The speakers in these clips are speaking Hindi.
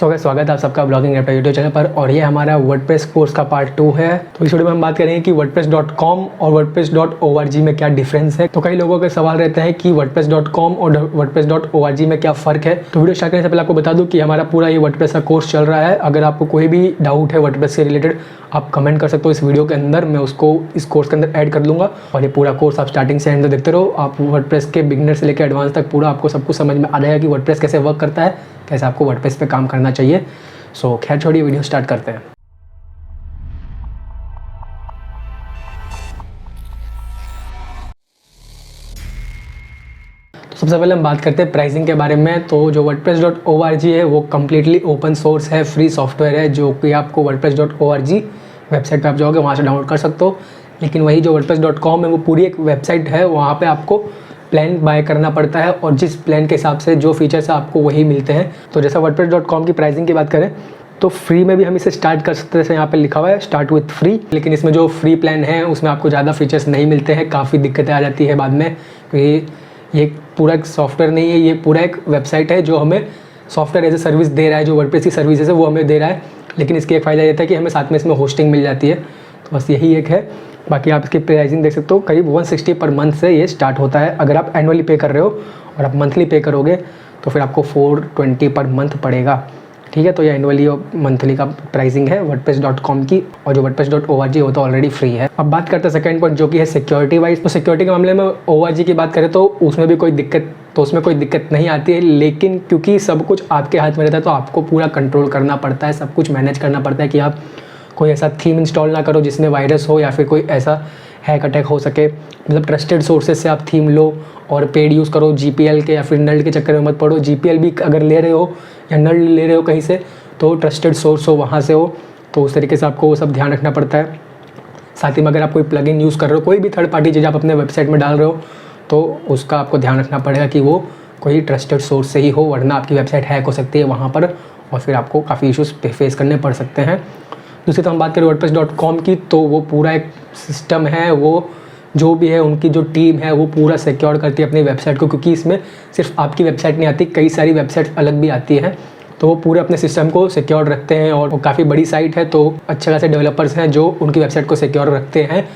स्वागत है आप सबका ब्लॉगिंग ऐप यूट्यूब चैनल पर। और ये हमारा वर्डप्रेस कोर्स का पार्ट 2 है। तो इस वीडियो में हम बात करेंगे कि wordpress.com और wordpress.org में क्या डिफरेंस है। तो कई लोगों के सवाल रहते हैं कि wordpress.com और wordpress.org में क्या फ़र्क है। तो वीडियो स्टार्ट करने से पहले आपको बता दूं कि हमारा पूरा ये वर्डप्रेस का कोर्स चल रहा है। अगर आपको कोई भी डाउट है वर्डप्रेस से रिलेटेड, आप कमेंट कर सकते हो इस वीडियो के अंदर, मैं उसको इस कोर्स के अंदर ऐड कर दूंगा। और ये पूरा कोर्स आप स्टार्टिंग से एंड तक देखते रहो। आप वर्डप्रेस के बिगिनर से लेकर एडवांस तक पूरा आपको सब कुछ समझ में आ जाएगा कि वर्डप्रेस कैसे वर्क करता है, कैसे आपको वर्डप्रेस पे काम करना चाहिए। सो खैर छोड़िए, वीडियो स्टार्ट करते हैं। तो सबसे पहले हम बात करते हैं प्राइसिंग के बारे में। तो जो wordpress.org है वो कम्प्लीटली ओपन सोर्स है, फ्री सॉफ्टवेयर है, जो कि आपको wordpress.org वेबसाइट पे आप जाओगे वहाँ से डाउनलोड कर सकते हो। लेकिन वही जो wordpress.com है वो पूरी एक वेबसाइट है, वहाँ पे आपको प्लान बाय करना पड़ता है और जिस प्लान के हिसाब से जो फीचर्स है आपको वही मिलते हैं। तो जैसा wordpress.com की प्राइसिंग की बात करें तो फ्री में भी हम इसे स्टार्ट कर सकते हैं। जैसे यहाँ पे लिखा हुआ है स्टार्ट विथ फ्री, लेकिन इसमें जो फ्री प्लान है उसमें आपको ज़्यादा फीचर्स नहीं मिलते हैं, काफ़ी दिक्कतें आ जाती है बाद में। क्योंकि ये पूरा एक सॉफ्टवेयर नहीं है, ये पूरा एक वेबसाइट है जो हमें सॉफ्टवेयर एज ए सर्विस दे रहा है। जो वर्डप्रेस की सर्विसेज है वो हमें दे रहा है, लेकिन इसकी एक फ़ायदा ये था कि हमें साथ में इसमें होस्टिंग मिल जाती है। तो बस यही एक है। बाकी आप इसकी प्राइसिंग देख सकते हो, करीब 160 पर मंथ से ये स्टार्ट होता है। अगर आप एनुअली पे कर रहे हो और आप मंथली पे करोगे तो फिर आपको 420 पर मंथ पड़ेगा। ठीक है, तो ये एनुअली और मंथली का प्राइसिंग है wordpress.com की। और जो wordpress.org है वो तो ऑलरेडी फ्री है। अब बात करते हैं सेकंड पॉइंट जो कि है सिक्योरिटी वाइज। तो सिक्योरिटी के मामले में ORG की बात करें तो उसमें कोई दिक्कत नहीं आती है, लेकिन क्योंकि सब कुछ आपके हाथ में रहता है तो आपको पूरा कंट्रोल करना पड़ता है, सब कुछ मैनेज करना पड़ता है कि आप कोई ऐसा थीम इंस्टॉल ना करो जिसमें वायरस हो या फिर कोई ऐसा हैक अटैक हो सके। मतलब ट्रस्टेड सोर्सेज से आप थीम लो और पेड यूज़ करो। GPL के या फिर नल्ड के चक्कर में मत पड़ो। GPL भी अगर ले रहे हो या नल्ड ले रहे हो कहीं से तो ट्रस्टेड सोर्स हो, वहाँ से हो। तो उस तरीके से आपको वो सब ध्यान रखना पड़ता है। साथ ही में अगर आप कोई प्लगइन यूज़ कर रहे हो, कोई भी थर्ड पार्टी चीज़ आप अपने वेबसाइट में डाल रहे हो, तो उसका आपको ध्यान रखना पड़ेगा कि वो कोई ट्रस्टेड सोर्स से ही हो, वरना आपकी वेबसाइट हैक हो सकती है वहाँ पर और फिर आपको काफ़ी इशूज़ फेस करने पड़ सकते हैं। दूसरी तो हम बात करें wordpress.com की, तो वो पूरा एक सिस्टम है, वो जो भी है उनकी जो टीम है वो पूरा सिक्योर करती है अपनी वेबसाइट को। क्योंकि इसमें सिर्फ आपकी वेबसाइट नहीं आती, कई सारी वेबसाइट अलग भी आती है। तो वो पूरे अपने सिस्टम को सिक्योर रखते हैं और वो काफ़ी बड़ी साइट है, तो अच्छे खासे डेवलपर्स हैं जो उनकी वेबसाइट को सिक्योर रखते हैं।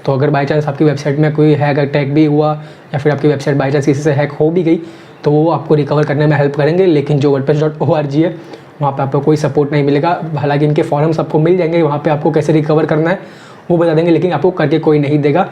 तो अगर बाई चांस आपकी वेबसाइट में कोई हैक अटैक भी हुआ या फिर आपकी वेबसाइट बाई चांस किसी से हैक हो भी गई तो वो आपको रिकवर करने में हेल्प करेंगे। लेकिन जो wordpress.org है वहाँ पे आपको कोई सपोर्ट नहीं मिलेगा। हालांकि इनके फॉरम्स आपको मिल जाएंगे, वहाँ पे आपको कैसे रिकवर करना है वो बता देंगे, लेकिन आपको करके कोई नहीं देगा।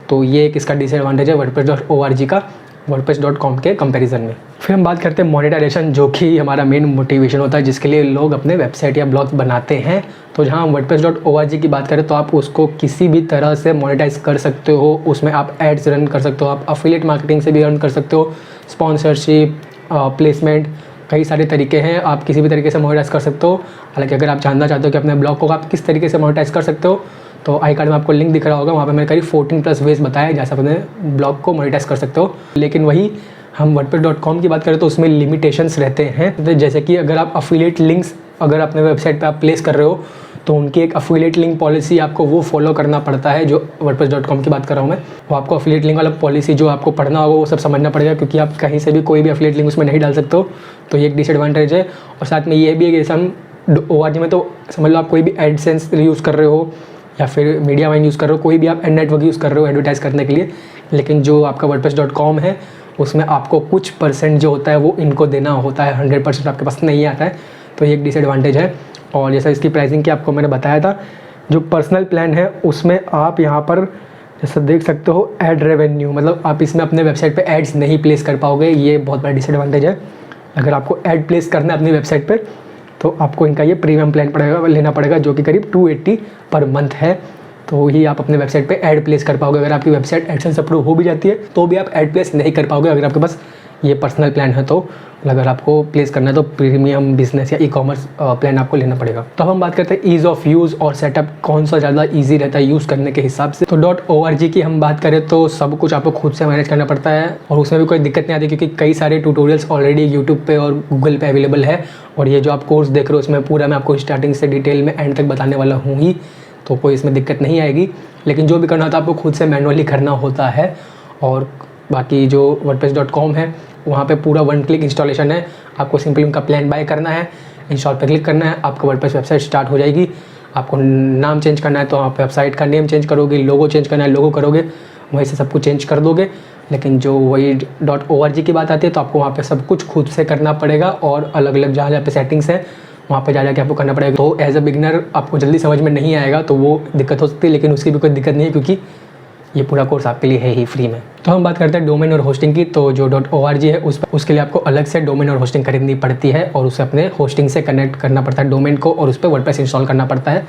तो ये एक इसका डिसएडवांटेज है wordpress.org का wordpress.com के कंपैरिजन में। फिर हम बात करते हैं मोनेटाइजेशन, जो कि हमारा मेन मोटिवेशन होता है जिसके लिए लोग अपने वेबसाइट या ब्लॉग्स बनाते हैं। तो जहाँ हम wordpress.org की बात करें तो आप उसको किसी भी तरह से मोनेटाइज कर सकते हो। उसमें आप एड्स रन कर सकते हो, आप अफिलिएट मार्केटिंग से भी रन कर सकते हो, स्पॉन्सरशिप, प्लेसमेंट, कई सारे तरीके हैं। आप किसी भी तरीके से मोनेटाइज कर सकते हो। हालांकि अगर आप जानना चाहते हो कि अपने ब्लॉग को आप किस तरीके से मोनेटाइज कर सकते हो तो आई कार्ड में आपको लिंक दिख रहा होगा, वहाँ पे मैंने करीब 14+ वेज बताया जैसे अपने ब्लॉग को मोनेटाइज कर सकते हो। लेकिन वही हम wordpress.com की बात करें तो उसमें लिमिटेशंस रहते हैं। तो जैसे कि अगर आप अफिलिएट लिंक्स अगर अपने वेबसाइट पे आप प्लेस कर रहे हो तो उनकी एक अफिलिएट लिंक पॉलिसी आपको वो फॉलो करना पड़ता है। जो wordpress.com की बात कर रहा हूँ मैं, वो आपको अफिलिएट लिंक वाला पॉलिसी जो आपको पढ़ना होगा वो सब समझना पड़ेगा, क्योंकि आप कहीं से भी कोई भी अफिलिएट लिंक उसमें नहीं डाल सकते हो। तो ये एक डिसएडवांटेज है। और साथ में ये भी है कि जैसे हम ORG में तो समझ लो आप कोई भी एडसेंस यूज़ कर रहे हो या फिर मीडिया वाइन यूज़ कर रहे हो, कोई भी आप एड नेटवर्क यूज़ कर रहे हो एडवर्टाइज़ करने के लिए। लेकिन जो आपका wordpress.com है उसमें आपको कुछ % जो होता है वो इनको देना होता है, 100% आपके पास नहीं आता है। तो ये एक डिसएडवांटेज है। और जैसा इसकी प्राइसिंग की आपको मैंने बताया था, जो पर्सनल प्लान है उसमें आप यहाँ पर जैसे देख सकते हो एड रेवेन्यू, मतलब आप इसमें अपने वेबसाइट पे एड्स नहीं प्लेस कर पाओगे। ये बहुत बड़ा डिसएडवांटेज है। अगर आपको ऐड प्लेस करना है अपनी वेबसाइट पर तो आपको इनका ये प्रीमियम प्लान लेना पड़ेगा, जो कि करीब 280 पर मंथ है। तो ही आप अपने वेबसाइट पे ऐड प्लेस कर पाओगे। अगर आपकी वेबसाइट एडसेंस अप्रूव हो भी जाती है तो भी आप ऐड प्लेस नहीं कर पाओगे अगर आपके पास ये पर्सनल प्लान है। तो अगर आपको प्लेस करना है तो प्रीमियम, बिजनेस या ई-कॉमर्स प्लान आपको लेना पड़ेगा। तो अब हम बात करते हैं ईज़ ऑफ यूज़ और सेटअप, कौन सा ज़्यादा ईजी रहता है यूज़ करने के हिसाब से। तो .org की हम बात करें तो सब कुछ आपको खुद से मैनेज करना पड़ता है और उसमें भी कोई दिक्कत नहीं आती, क्योंकि कई सारे ट्यूटोरियल्स ऑलरेडी यूट्यूब पे और गूगल पे अवेलेबल है। और ये जो आप कोर्स देख रहे हो उसमें पूरा मैं आपको स्टार्टिंग से डिटेल में एंड तक बताने वाला हूँ ही, तो कोई इसमें दिक्कत नहीं आएगी। लेकिन जो भी करना होता है आपको खुद से मैनुअली करना होता है। और बाकी जो wordpress.com है वहाँ पे पूरा 1 क्लिक इंस्टॉलेशन है। आपको सिंपली उनका प्लान बाय करना है, इंस्टॉल पर क्लिक करना है, आपका वर्डप्रेस वेबसाइट स्टार्ट हो जाएगी। आपको नाम चेंज करना है तो आप वेबसाइट का नेम चेंज करोगे, लोगो चेंज करना है लोगो करोगे, वहीं से सब कुछ चेंज कर दोगे। लेकिन जो वही .org की बात आती है तो आपको वहाँ पे सब कुछ खुद से करना पड़ेगा और अलग अलग जहाँ पे सेटिंग्स है वहाँ पे जा जाके आपको करना पड़ेगा। तो एज अ बिगनर आपको जल्दी समझ में नहीं आएगा तो वो दिक्कत हो सकती है, लेकिन उसकी भी कोई दिक्कत नहीं है क्योंकि ये पूरा कोर्स आपके लिए है ही फ्री में। तो हम बात करते हैं डोमेन और होस्टिंग की। तो जो .org है उसके लिए आपको अलग से डोमेन और होस्टिंग खरीदनी पड़ती है और उसे अपने होस्टिंग से कनेक्ट करना पड़ता है डोमेन को, और उस पर वर्डप्रेस इंस्टॉल करना पड़ता है।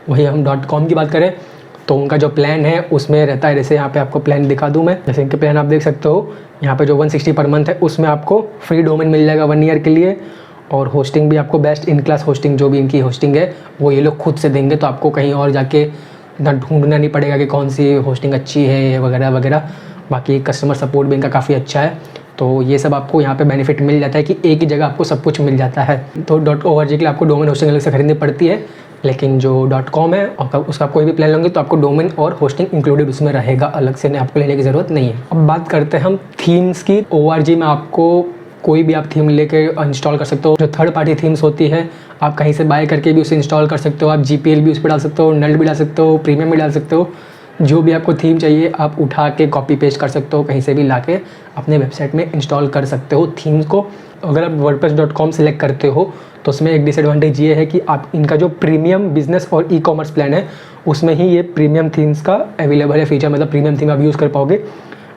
वही हम .com की बात करें तो उनका जो प्लान है उसमें रहता है, जैसे यहाँ पे आपको प्लान दिखा दूँ मैं, जैसे इनके प्लान आप देख सकते हो यहाँ पे जो 160 पर मंथ है उसमें आपको फ्री डोमेन मिल जाएगा 1 ईयर के लिए, और होस्टिंग भी आपको बेस्ट इन क्लास होस्टिंग जो भी इनकी होस्टिंग है वो ये लोग खुद से देंगे। तो आपको कहीं और जाके इतना ढूंढना नहीं पड़ेगा कि कौन सी होस्टिंग अच्छी है वगैरह वगैरह। बाकी कस्टमर सपोर्ट भी इनका काफ़ी अच्छा है। तो ये सब आपको यहाँ पे बेनिफिट मिल जाता है कि एक ही जगह आपको सब कुछ मिल जाता है। तो .org के लिए आपको डोमेन होस्टिंग अलग से खरीदनी पड़ती है, लेकिन जो .com है उसका कोई भी प्लान लोगे तो आपको डोमेन और होस्टिंग इंक्लूडेड उसमें रहेगा, अलग से आपको लेने की ज़रूरत नहीं है। अब बात करते हैं हम थीम्स की। org में आपको कोई भी आप थीम लेके इंस्टॉल कर सकते हो। जो थर्ड पार्टी थीम्स होती है आप कहीं से बाय करके भी उसे इंस्टॉल कर सकते हो। आप GPL भी उस पर डाल सकते हो, नल्ट भी डाल सकते हो, प्रीमियम भी डाल सकते हो। जो भी आपको थीम चाहिए आप उठा के कॉपी पेस्ट कर सकते हो, कहीं से भी लाके अपने वेबसाइट में इंस्टॉल कर सकते हो थीम्स को। अगर आप wordpress.com सेलेक्ट करते हो तो उसमें एक डिसएडवांटेज ये है कि आप इनका जो प्रीमियम बिजनेस और ई-कॉमर्स प्लान है उसमें ही ये प्रीमियम थीम्स का अवेलेबल है फीचर, मतलब प्रीमियम थीम आप यूज़ कर पाओगे।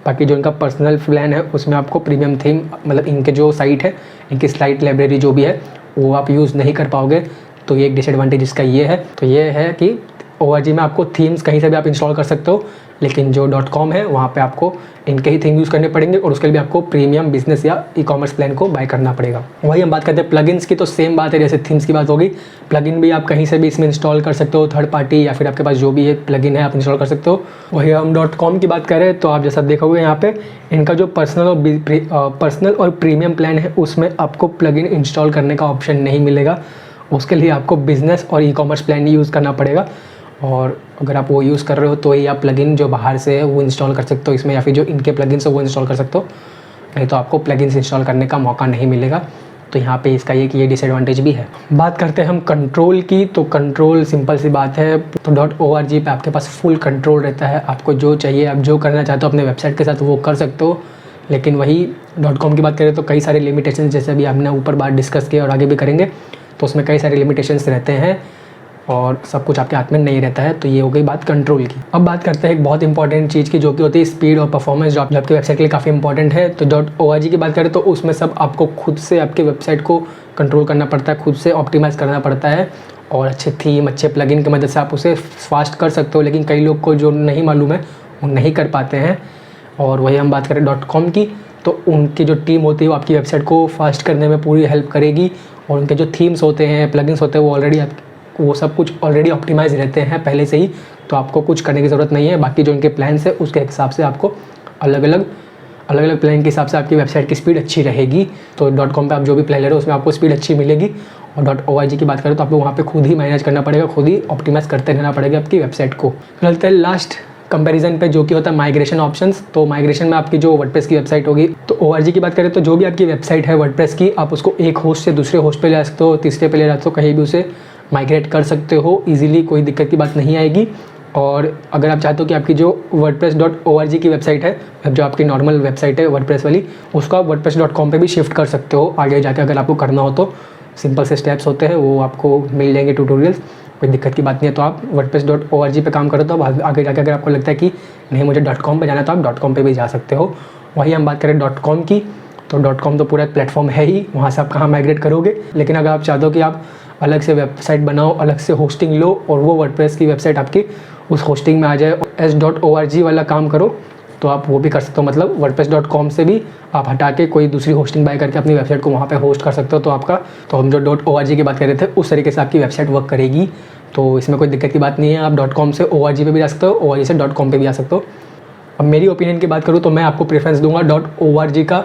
बाकी जो इनका पर्सनल प्लान है उसमें आपको प्रीमियम थीम मतलब इनके जो साइट है इनकी स्लाइड लाइब्रेरी जो भी है वो आप यूज़ नहीं कर पाओगे। तो ये एक डिसएडवांटेज इसका ये है। तो ये है कि org में आपको थीम्स कहीं से भी आप इंस्टॉल कर सकते हो, लेकिन जो .com है वहाँ पे आपको इनके ही थीम यूज़ करने पड़ेंगे और उसके लिए भी आपको प्रीमियम बिजनेस या ई-कॉमर्स प्लान को बाय करना पड़ेगा। वही हम बात करते हैं प्लगइन्स की। तो सेम बात है जैसे थीम्स की बात होगी, प्लगइन भी आप कहीं से भी इसमें इंस्टॉल कर सकते हो, थर्ड पार्टी या फिर आपके पास जो भी है प्लगइन है आप इंस्टॉल कर सकते हो। वही हम .com की बात करें तो आप जैसा देखोगे यहाँ पे इनका जो पर्सनल और प्रीमियम प्लान है उसमें आपको प्लगइन इंस्टॉल करने का ऑप्शन नहीं मिलेगा। उसके लिए आपको बिजनेस और ई-कॉमर्स प्लान ही यूज़ करना पड़ेगा, और अगर आप वो यूज़ कर रहे हो तो ही आप प्लगइन जो बाहर से है वो इंस्टॉल कर सकते हो इसमें, या फिर जो इनके प्लगइन्स है वो इंस्टॉल कर सकते हो, नहीं तो आपको प्लगइन्स इंस्टॉल करने का मौका नहीं मिलेगा। तो यहाँ पे इसका ये कि ये डिसएडवांटेज भी है। बात करते हैं हम कंट्रोल की। तो कंट्रोल सिंपल सी बात है, तो .org पे आपके पास फुल कंट्रोल रहता है। आपको जो चाहिए आप जो करना चाहते हो अपने वेबसाइट के साथ वो कर सकते हो। लेकिन वही .com की बात करें तो कई सारे लिमिटेशंस, जैसे अभी हमने ऊपर बात डिस्कस किया और आगे भी करेंगे, तो उसमें कई सारे लिमिटेशंस रहते हैं और सब कुछ आपके हाथ में नहीं रहता है। तो ये हो गई बात कंट्रोल की। अब बात करते हैं एक बहुत इंपॉर्टेंट चीज़ की जो कि होती है स्पीड और परफॉर्मेंस, जो आपकी वेबसाइट के लिए काफ़ी इंपॉर्टेंट है। तो .org की बात करें तो उसमें सब आपको खुद से आपके वेबसाइट को कंट्रोल करना पड़ता है, खुद से ऑप्टिमाइज़ करना पड़ता है, और अच्छे थीम अच्छे प्लगइन की मदद से आप उसे फास्ट कर सकते हो। लेकिन कई लोग को जो नहीं मालूम है वो नहीं कर पाते हैं। और वही हम बात करें .com की, तो उनकी जो टीम होती है वो आपकी वेबसाइट को फास्ट करने में पूरी हेल्प करेगी, और उनके जो थीम्स होते हैं प्लगइन्स होते हैं वो सब कुछ ऑलरेडी ऑप्टिमाइज रहते हैं पहले से ही, तो आपको कुछ करने की ज़रूरत नहीं है। बाकी जो इनके प्लान्स है उसके हिसाब से आपको अलग अलग प्लान के हिसाब से आपकी वेबसाइट की स्पीड अच्छी रहेगी। तो .com पे आप जो भी प्लान ले रहे हो उसमें आपको स्पीड अच्छी मिलेगी। और .org की बात करें तो आपको वहाँ पे खुद ही मैनेज करना पड़ेगा, खुद ही ऑप्टिमाइज़ करते रहना पड़ेगा आपकी वेबसाइट को। चलते हैं लास्ट कंपैरिजन पे जो कि होता है माइग्रेशन ऑप्शंस। तो माइग्रेशन में आपकी जो वर्डप्रेस की वेबसाइट होगी, तो org की बात करें तो जो भी आपकी वेबसाइट है वर्डप्रेस की, आप उसको एक होस्ट से दूसरे होस्ट पे ले सकते हो, तीसरे पे ले जा सकते हो, कहीं भी उसे माइग्रेट कर सकते हो इजीली, कोई दिक्कत की बात नहीं आएगी। और अगर आप चाहते हो कि आपकी जो wordpress.org की वेबसाइट है, जो आपकी नॉर्मल वेबसाइट है वर्डप्रेस वाली, उसको आप wordpress.com पे भी शिफ्ट कर सकते हो आगे जाके अगर आपको करना हो तो। सिंपल से स्टेप्स होते हैं, वो आपको मिल जाएंगे ट्यूटोरियल्स, कोई दिक्कत की बात नहीं है। तो आप wordpress.org पे काम करो तो अब आगे जाके अगर आपको लगता है कि नहीं मुझे .com पे जाना है तो आप .com पे भी जा सकते हो। वही हम बात करें .com की, तो .com तो पूरा प्लेटफॉर्म है ही, वहाँ से आप कहाँ माइग्रेट करोगे। लेकिन अगर आप चाहते हो कि आप अलग से वेबसाइट बनाओ, अलग से होस्टिंग लो और वो वर्डप्रेस की वेबसाइट आपकी उस होस्टिंग में आ जाए, s.org वाला काम करो, तो आप वो भी कर सकते हो। मतलब wordpress.com से भी आप हटा के कोई दूसरी होस्टिंग बाय करके अपनी वेबसाइट को वहाँ पे होस्ट कर सकते हो। तो हम जो .org की बात कर रहे थे उस तरीके से आपकी वेबसाइट वर्क करेगी, तो इसमें कोई दिक्कत की बात नहीं है। आप .com से org पे भी जा सकते हो, org से .com पे भी जा सकते हो। अब मेरी ओपिनियन की बात करूँ तो मैं आपको प्रेफरेंस दूंगा .org का।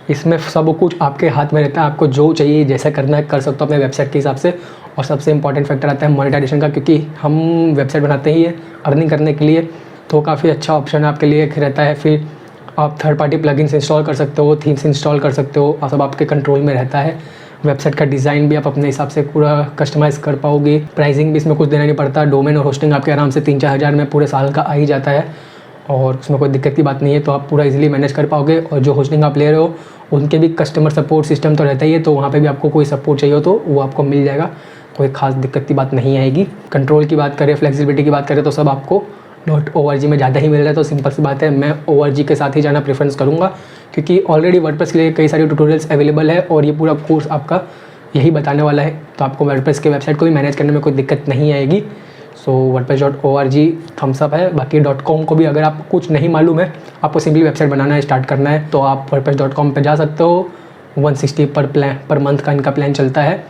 इसमें सब कुछ आपके हाथ में रहता है, आपको जो चाहिए जैसा करना है कर सकते हो अपने वेबसाइट के हिसाब से। और सबसे इंपॉर्टेंट फैक्टर आता है मोनेटाइजेशन का, क्योंकि हम वेबसाइट बनाते ही है अर्निंग करने के लिए, तो काफ़ी अच्छा ऑप्शन आपके लिए रहता है। फिर आप थर्ड पार्टी प्लगइन्स इंस्टॉल कर सकते हो, थीम्स इंस्टॉल कर सकते हो, और सब आपके कंट्रोल में रहता है। वेबसाइट का डिज़ाइन भी आप अपने हिसाब से पूरा कस्टमाइज़ कर पाओगे। प्राइसिंग भी इसमें कुछ देना नहीं पड़ता। डोमेन और होस्टिंग आपके आराम से 3-4 हज़ार में पूरे साल का आ ही जाता है और उसमें कोई दिक्कत की बात नहीं है, तो आप पूरा इजीली मैनेज कर पाओगे। और जो होस्टिंग आप ले रहे हो उनके भी कस्टमर सपोर्ट सिस्टम तो रहता ही है, तो वहाँ पे भी आपको कोई सपोर्ट चाहिए हो तो वो आपको मिल जाएगा, कोई खास दिक्कत की बात नहीं आएगी। कंट्रोल की बात करें, फ्लेक्सिबिलिटी की बात करें तो सब आपको .org में ज़्यादा ही मिल रहा है। तो सिंपल सी बात है, मैं org के साथ ही जाना प्रेफरेंस करूँगा, क्योंकि ऑलरेडी वर्डप्रेस के लिए कई सारे ट्यूटोरियल्स अवेलेबल है और ये पूरा कोर्स आपका यही बताने वाला है। तो आपको वर्डप्रेस के वेबसाइट को भी मैनेज करने में कोई दिक्कत नहीं आएगी। सो wordpress.org थम्स अप है। बाकी .com को भी अगर आपको कुछ नहीं मालूम है, आपको सिंपली वेबसाइट बनाना है, स्टार्ट करना है, तो आप wordpress.com पे जा सकते हो। 160 पर मंथ का इनका प्लान चलता है,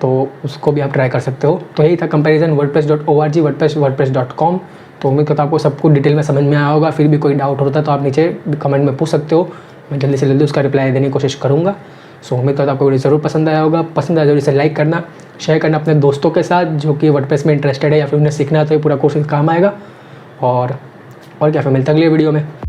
तो उसको भी आप ट्राई कर सकते हो। तो यही था कंपैरिजन wordpress.org wordpress.com। तो उम्मीद करता हूँ आपको सब कुछ डिटेल में समझ में आया होगा। फिर भी कोई डाउट होता है तो आप नीचे कमेंट में पूछ सकते हो, मैं जल्दी से जल्दी उसका रिप्लाई देने की कोशिश करूँगा। सो उम्मीद करता हूँ आपको वीडियो ज़रूर पसंद आया होगा। पसंद आया जरूर इसे लाइक करना, शेयर करना अपने दोस्तों के साथ जो कि वर्डप्रेस में इंटरेस्टेड है या फिर उन्हें सीखना है, तो ये पूरा कोर्स काम आएगा। और क्या, फिर मिलता है अगले वीडियो में।